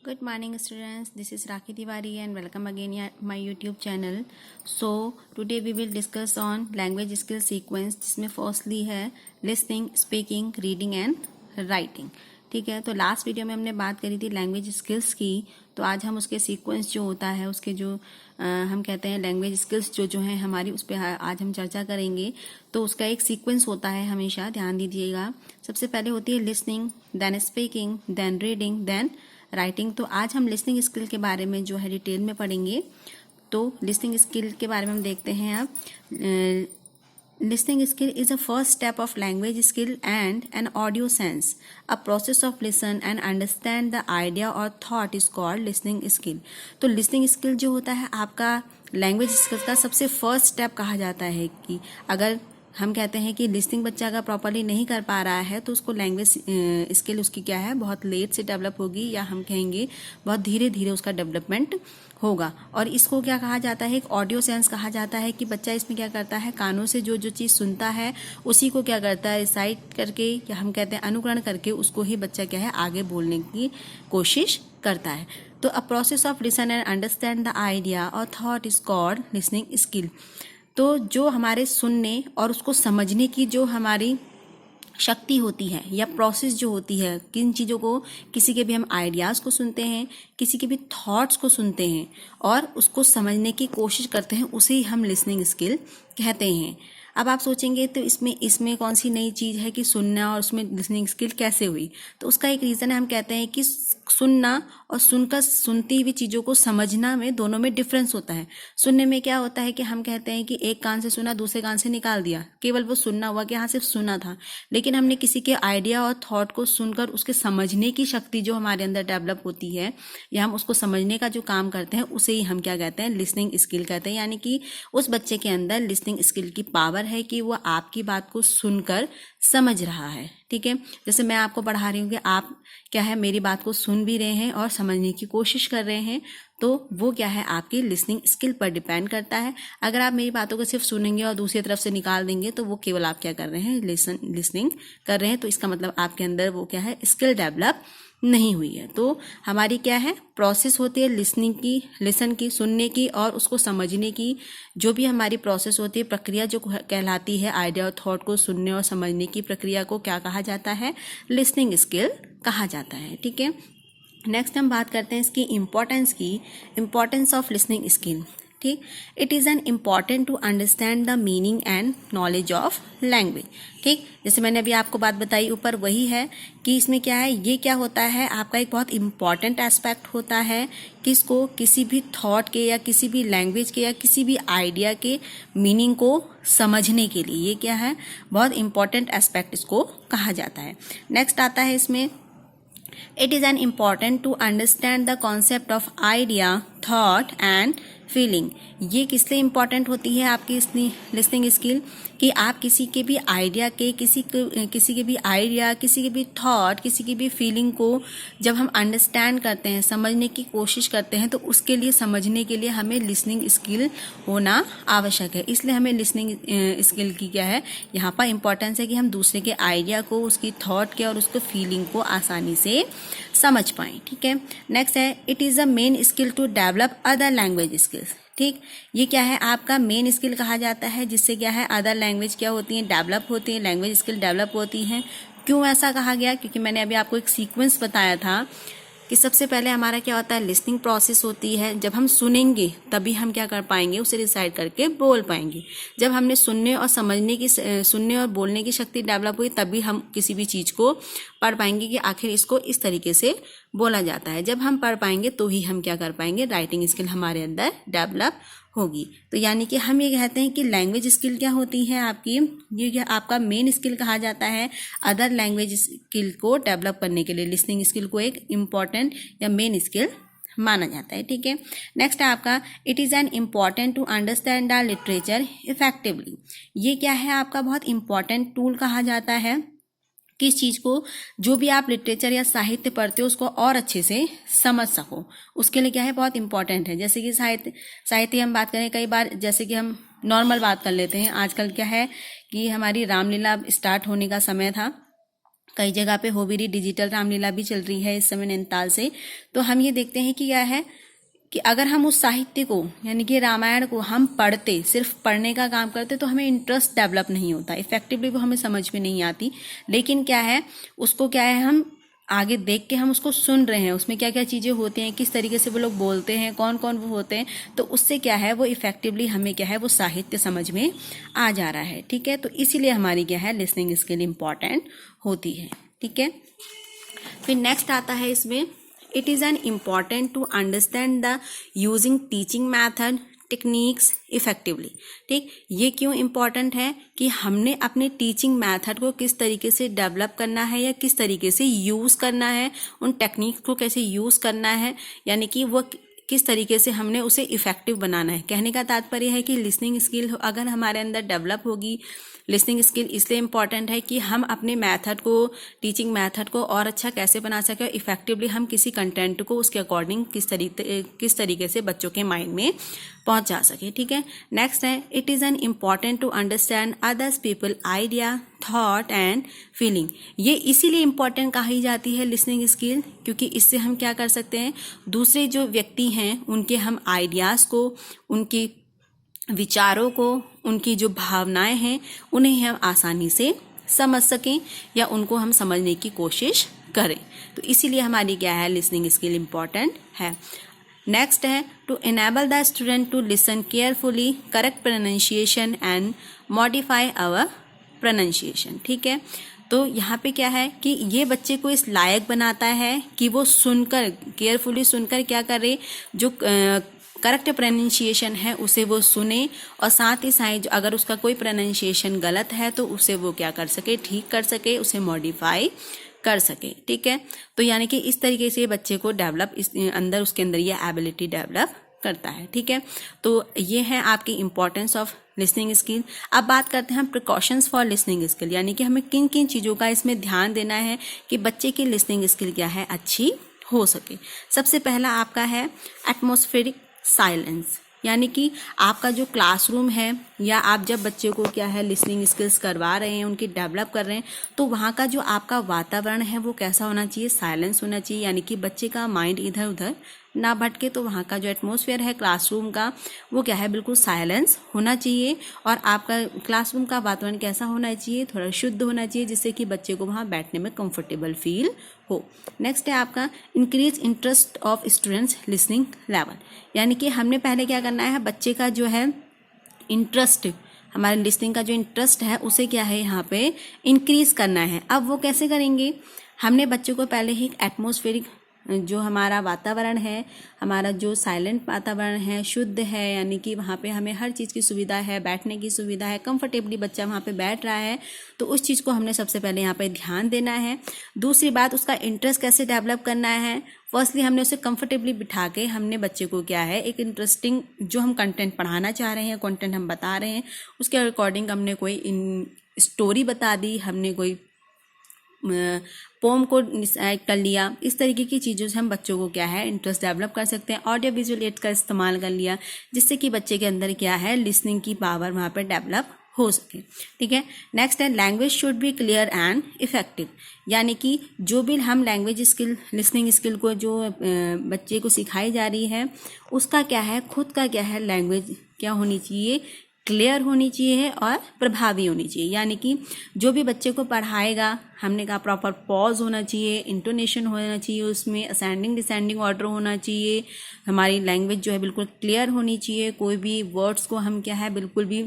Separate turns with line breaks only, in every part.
Good morning students, this is Rakhi Tiwari and welcome again at my YouTube channel. So today we will discuss on language skill sequence जिसमें firstly है listening, speaking, reading and writing. ठीक है, तो last video में हमने बात करी थी लैंग्वेज स्किल्स की, तो आज हम उसके सीक्वेंस जो होता है उसके जो हम कहते हैं लैंग्वेज स्किल्स जो हैं हमारी उस पर आज हम चर्चा करेंगे। तो उसका एक सीक्वेंस होता है, हमेशा ध्यान दीजिएगा। सबसे पहले होती है listening, then speaking, then reading, then writing. तो आज हम लिसनिंग स्किल के बारे में जो है डिटेल में पढ़ेंगे। तो लिसनिंग स्किल के बारे में हम देखते हैं अब। Listening skill is a first step of language skill and an audio sense. A process of listen and understand the idea और thought is called listening skill. तो लिसनिंग स्किल जो होता है आपका लैंग्वेज स्किल का सबसे फर्स्ट स्टेप कहा जाता है कि अगर हम कहते हैं कि लिसनिंग बच्चा अगर प्रॉपरली नहीं कर पा रहा है तो उसको लैंग्वेज स्किल उसकी क्या है बहुत लेट से डेवलप होगी, या हम कहेंगे बहुत धीरे धीरे उसका डेवलपमेंट होगा। और इसको क्या कहा जाता है, एक ऑडियो सेंस कहा जाता है कि बच्चा इसमें क्या करता है, कानों से जो जो चीज़ सुनता है उसी को क्या करता है रिसाइट करके, या हम कहते हैं अनुकरण करके, उसको ही बच्चा क्या है आगे बोलने की कोशिश करता है। तो a process of listen and understand the idea और thought is called listening skill. तो जो हमारे सुनने और उसको समझने की जो हमारी शक्ति होती है या प्रोसेस जो होती है, किन चीज़ों को, किसी के भी हम आइडियाज़ को सुनते हैं, किसी के भी थॉट्स को सुनते हैं और उसको समझने की कोशिश करते हैं, उसे ही हम लिसनिंग स्किल कहते हैं। अब आप सोचेंगे तो इसमें कौन सी नई चीज़ है कि सुनना और उसमें लिसनिंग स्किल कैसे हुई। तो उसका एक रीज़न है, हम कहते हैं कि सुनना और सुनती हुई चीज़ों को समझना में दोनों में डिफरेंस होता है। सुनने में क्या होता है कि हम कहते हैं कि एक कान से सुना दूसरे कान से निकाल दिया, केवल वो सुनना हुआ कि हाँ सिर्फ सुना था, लेकिन हमने किसी के आइडिया और थॉट को सुनकर उसके समझने की शक्ति जो हमारे अंदर डेवलप होती है या हम उसको समझने का जो काम करते हैं उसे ही हम क्या कहते हैं लिसनिंग स्किल कहते हैं। यानी कि उस बच्चे के अंदर लिसनिंग स्किल की पावर है कि वो आपकी बात को सुनकर समझ रहा है। ठीक है, जैसे मैं आपको पढ़ा रही हूँ कि आप क्या है मेरी बात को सुन भी रहे हैं और समझने की कोशिश कर रहे हैं, तो वो क्या है आपकी लिसनिंग स्किल पर डिपेंड करता है। अगर आप मेरी बातों को सिर्फ सुनेंगे और दूसरी तरफ से निकाल देंगे तो वो केवल आप क्या कर रहे हैं लिसनिंग कर रहे हैं, तो इसका मतलब आपके अंदर वो क्या है स्किल डेवलप नहीं हुई है। तो हमारी क्या है प्रोसेस होती है लिसनिंग की, लिसन की, सुनने की और उसको समझने की। जो भी हमारी प्रोसेस होती है, प्रक्रिया जो कहलाती है, आइडिया और थॉट को सुनने और समझने की प्रक्रिया को क्या कहा जाता है, लिसनिंग स्किल कहा जाता है। ठीक है, नेक्स्ट हम बात करते हैं इसकी इम्पोर्टेंस की, इम्पोर्टेंस ऑफ लिसनिंग स्किल। ठीक, it is an important to understand the meaning and knowledge of language. ठीक, जैसे मैंने अभी आपको बात बताई ऊपर वही है कि इसमें क्या है, ये क्या होता है आपका एक बहुत इम्पॉर्टेंट एस्पेक्ट होता है किसको, किसी भी थॉट के या किसी भी लैंग्वेज के या किसी भी आइडिया के मीनिंग को समझने के लिए। ये क्या है बहुत इम्पॉर्टेंट एस्पेक्ट इसको कहा जाता है। नेक्स्ट आता है इसमें it is an important to understand the concept of idea, thought and feeling. ये किस लिए इम्पॉर्टेंट होती है आपकी लिसनिंग स्किल कि आप किसी के भी आइडिया के किसी के भी आइडिया, किसी के भी थॉट, किसी की भी फीलिंग को जब हम अंडरस्टैंड करते हैं, समझने की कोशिश करते हैं, तो उसके लिए समझने के लिए हमें लिसनिंग स्किल होना आवश्यक है। इसलिए हमें लिसनिंग स्किल की क्या है यहाँ पर इम्पॉर्टेंस है कि हम दूसरे के आइडिया को, उसकी थॉट के और उसको फीलिंग को आसानी से समझ पाएँ। ठीक है, नेक्स्ट है it is a main skill to develop other language skills. ठीक, ये क्या है आपका मेन स्किल कहा जाता है, जिससे क्या है अदर लैंग्वेज क्या होती हैं डेवलप होती हैं, लैंग्वेज स्किल डेवलप होती हैं। क्यों ऐसा कहा गया, क्योंकि मैंने अभी आपको एक सीक्वेंस बताया था कि सबसे पहले हमारा क्या होता है लिसनिंग प्रोसेस होती है। जब हम सुनेंगे तभी हम क्या कर पाएंगे, उसे रिसाइट करके बोल पाएंगे। जब हमने सुनने और बोलने की शक्ति डेवलप हुई तभी हम किसी भी चीज़ को पढ़ पाएंगे कि आखिर इसको इस तरीके से बोला जाता है। जब हम पढ़ पाएंगे तो ही हम क्या कर पाएंगे, राइटिंग स्किल हमारे अंदर डेवलप होगी। तो यानी कि हम ये कहते हैं कि लैंग्वेज स्किल क्या होती है आपकी, ये आपका मेन स्किल कहा जाता है अदर लैंग्वेज स्किल को डेवलप करने के लिए। लिसनिंग स्किल को एक इम्पॉर्टेंट या मेन स्किल माना जाता है। ठीक है, नेक्स्ट है आपका it is an important to understand the literature effectively. ये क्या है आपका बहुत इम्पॉर्टेंट टूल कहा जाता है किस चीज़ को, जो भी आप लिटरेचर या साहित्य पढ़ते हो उसको और अच्छे से समझ सको, उसके लिए क्या है बहुत इंपॉर्टेंट है। जैसे कि साहित्य हम बात करें, कई बार जैसे कि हम नॉर्मल बात कर लेते हैं, आजकल क्या है कि हमारी रामलीला स्टार्ट होने का समय था कई जगह पे हो भी रही, डिजिटल रामलीला भी चल रही है इस समय नैनीताल से। तो हम ये देखते हैं कि क्या है कि अगर हम उस साहित्य को यानी कि रामायण को हम पढ़ते, सिर्फ पढ़ने का काम करते, तो हमें इंटरेस्ट डेवलप नहीं होता, इफेक्टिवली वो हमें समझ में नहीं आती। लेकिन क्या है, उसको क्या है, हम आगे देख के हम उसको सुन रहे हैं, उसमें क्या क्या चीज़ें होती हैं, किस तरीके से वो लोग बोलते हैं, कौन कौन वो होते हैं, तो उससे क्या है वो इफेक्टिवली हमें क्या है वो साहित्य समझ में आ जा रहा है। ठीक है, तो इसीलिए हमारी क्या है लिसनिंग स्किल इम्पॉर्टेंट होती है। ठीक है, फिर नेक्स्ट आता है इसमें, it is an important to understand the using teaching method techniques effectively. ठीक, ये क्यों इम्पॉर्टेंट है कि हमने अपने टीचिंग मेथड को किस तरीके से डेवलप करना है या किस तरीके से यूज़ करना है, उन टेक्निक्स को कैसे यूज़ करना है, यानी कि वो किस तरीके से हमने उसे इफेक्टिव बनाना है। कहने का तात्पर्य है कि लिसनिंग स्किल अगर हमारे अंदर डेवलप होगी, लिसनिंग स्किल इसलिए इम्पॉर्टेंट है कि हम अपने मेथड को, टीचिंग मेथड को और अच्छा कैसे बना सकें, इफेक्टिवली हम किसी कंटेंट को उसके अकॉर्डिंग किस तरीके से बच्चों के माइंड में पहुंचा सके। ठीक है, नेक्स्ट है, it is an important to understand others people idea, thought and feeling. ये इसीलिए इम्पॉर्टेंट कही जाती है लिसनिंग स्किल, क्योंकि इससे हम क्या कर सकते हैं, दूसरे जो व्यक्ति हैं उनके हम आइडियाज़ को, उनकी विचारों को, उनकी जो भावनाएं हैं उन्हें हम आसानी से समझ सकें या उनको हम समझने की कोशिश करें। तो इसीलिए हमारी क्या है लिसनिंग स्किल इम्पॉर्टेंट है। नेक्स्ट है, to enable the student to listen carefully, correct pronunciation and modify our pronunciation. ठीक है, तो यहाँ पे क्या है कि ये बच्चे को इस लायक बनाता है कि वो सुनकर, केयरफुली सुनकर क्या करे, जो करेक्ट प्रोनाउंसिएशन है उसे वो सुने, और साथ ही साथ अगर उसका कोई प्रोनाउंसिएशन गलत है तो उसे वो क्या कर सके, ठीक कर सके, उसे मॉडिफाई कर सके। ठीक है, तो यानी कि इस तरीके से बच्चे को डेवलप, अंदर उसके अंदर ये एबिलिटी डेवलप करता है। ठीक है, तो ये है आपकी इंपॉर्टेंस ऑफ लिसनिंग स्किल। अब बात करते हैं हम प्रिकॉशंस फॉर लिसनिंग स्किल, यानी कि हमें किन किन चीज़ों का इसमें ध्यान देना है कि बच्चे की लिसनिंग स्किल क्या है, अच्छी हो सके। सबसे पहला आपका है एटमॉस्फेरिक साइलेंस, यानी कि आपका जो क्लासरूम है या आप जब बच्चे को क्या है लिसनिंग स्किल्स करवा रहे हैं, उनकी डेवलप कर रहे हैं, तो वहाँ का जो आपका वातावरण है वो कैसा होना चाहिए, साइलेंस होना चाहिए, यानी कि बच्चे का माइंड इधर उधर ना भटके। तो वहाँ का जो एटमॉस्फेयर है क्लासरूम का वो क्या है, बिल्कुल साइलेंस होना चाहिए। और आपका क्लासरूम का वातावरण कैसा होना चाहिए, थोड़ा शुद्ध होना चाहिए, जिससे कि बच्चे को वहाँ बैठने में कंफर्टेबल फील हो। नेक्स्ट है आपका increase interest of students listening level, यानी कि हमने पहले क्या करना है, बच्चे का जो है इंटरेस्ट, हमारे लिसनिंग का जो इंटरेस्ट है उसे क्या है यहाँ पे इंक्रीज करना है। अब वो कैसे करेंगे, हमने बच्चों को पहले ही एटमॉस्फेरिक, जो हमारा वातावरण है, हमारा जो साइलेंट वातावरण है, शुद्ध है, यानी कि वहाँ पे हमें हर चीज़ की सुविधा है, बैठने की सुविधा है, कंफर्टेबली बच्चा वहाँ पे बैठ रहा है, तो उस चीज़ को हमने सबसे पहले यहाँ पे ध्यान देना है। दूसरी बात, उसका इंटरेस्ट कैसे डेवलप करना है, फर्स्टली हमने उसे कंफर्टेबली बिठा के हमने बच्चे को क्या है एक इंटरेस्टिंग, जो हम कंटेंट पढ़ाना चाह रहे हैं, कंटेंट हम बता रहे हैं, उसके अकॉर्डिंग हमने कोई स्टोरी बता दी, हमने कोई पोम को डिसाइड कर लिया। इस तरीके की चीज़ों से हम बच्चों को क्या है इंटरेस्ट डेवलप कर सकते हैं। ऑडियो विजुअल एड का इस्तेमाल कर लिया, जिससे कि बच्चे के अंदर क्या है लिसनिंग की पावर वहाँ पर डेवलप हो सके। ठीक है, नेक्स्ट है language should be clear and effective, यानी कि जो भी हम लैंग्वेज स्किल, लिसनिंग स्किल को जो बच्चे को सिखाई जा रही है, उसका क्या है, खुद का क्या है लैंग्वेज क्या होनी चाहिए, क्लियर होनी चाहिए और प्रभावी होनी चाहिए। यानी कि जो भी बच्चे को पढ़ाएगा, हमने कहा प्रॉपर पॉज होना चाहिए, इंटोनेशन होना चाहिए, उसमें असेंडिंग डिसेंडिंग ऑर्डर होना चाहिए, हमारी लैंग्वेज जो है बिल्कुल क्लियर होनी चाहिए, कोई भी वर्ड्स को हम क्या है बिल्कुल भी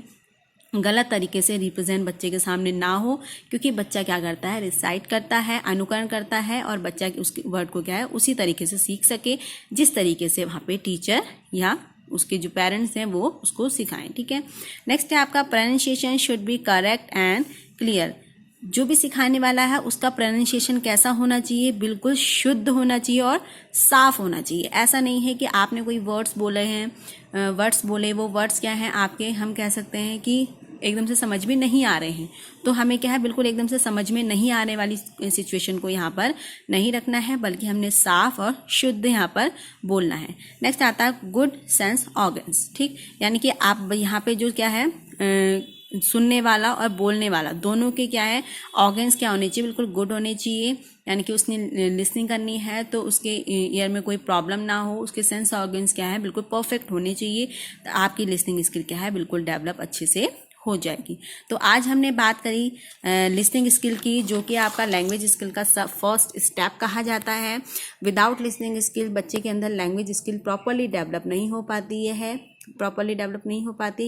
गलत तरीके से रिप्रेजेंट बच्चे के सामने ना हो, क्योंकि बच्चा क्या करता है, रिसाइट करता है, अनुकरण करता है, और बच्चा उसके वर्ड को क्या है उसी तरीके से सीख सके जिस तरीके से वहाँ पे टीचर या उसके जो पेरेंट्स हैं वो उसको सिखाएं। ठीक है, नेक्स्ट है आपका pronunciation should be correct and clear, जो भी सिखाने वाला है उसका प्रोनाउंसिएशन कैसा होना चाहिए, बिल्कुल शुद्ध होना चाहिए और साफ होना चाहिए। ऐसा नहीं है कि आपने कोई वर्ड्स बोले हैं, वो वर्ड्स क्या हैं आपके, हम कह सकते हैं कि एकदम से समझ में नहीं आ रहे हैं, तो हमें क्या है बिल्कुल एकदम से समझ में नहीं आने वाली सिचुएशन को यहाँ पर नहीं रखना है, बल्कि हमने साफ और शुद्ध यहाँ पर बोलना है। नेक्स्ट आता है गुड सेंस ऑर्गन्स। ठीक, यानी कि आप यहाँ पे जो क्या है सुनने वाला और बोलने वाला दोनों के क्या है ऑर्गन्स क्या होने चाहिए, बिल्कुल गुड होने चाहिए। यानी कि उसने लिसनिंग करनी है तो उसके ईयर में कोई प्रॉब्लम ना हो, उसके सेंस ऑर्गन्स क्या है बिल्कुल परफेक्ट होने चाहिए। तो आपकी लिसनिंग स्किल क्या है बिल्कुल डेवलप अच्छे से हो जाएगी। तो आज हमने बात करी लिसनिंग स्किल की, जो कि आपका लैंग्वेज स्किल का फर्स्ट स्टेप कहा जाता है। विदाउट लिसनिंग स्किल बच्चे के अंदर लैंग्वेज स्किल प्रॉपरली डेवलप नहीं हो पाती है,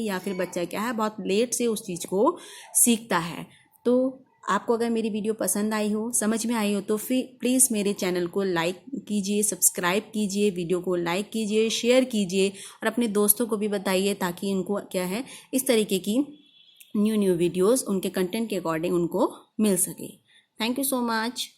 या फिर बच्चा क्या है बहुत लेट से उस चीज़ को सीखता है। तो आपको अगर मेरी वीडियो पसंद आई हो, समझ में आई हो, तो फिर प्लीज़ मेरे चैनल को लाइक कीजिए, सब्सक्राइब कीजिए, वीडियो को लाइक कीजिए, शेयर कीजिए और अपने दोस्तों को भी बताइए, ताकि उनको क्या है इस तरीके की न्यू वीडियोस उनके कंटेंट के अकॉर्डिंग उनको मिल सके। Thank you so much.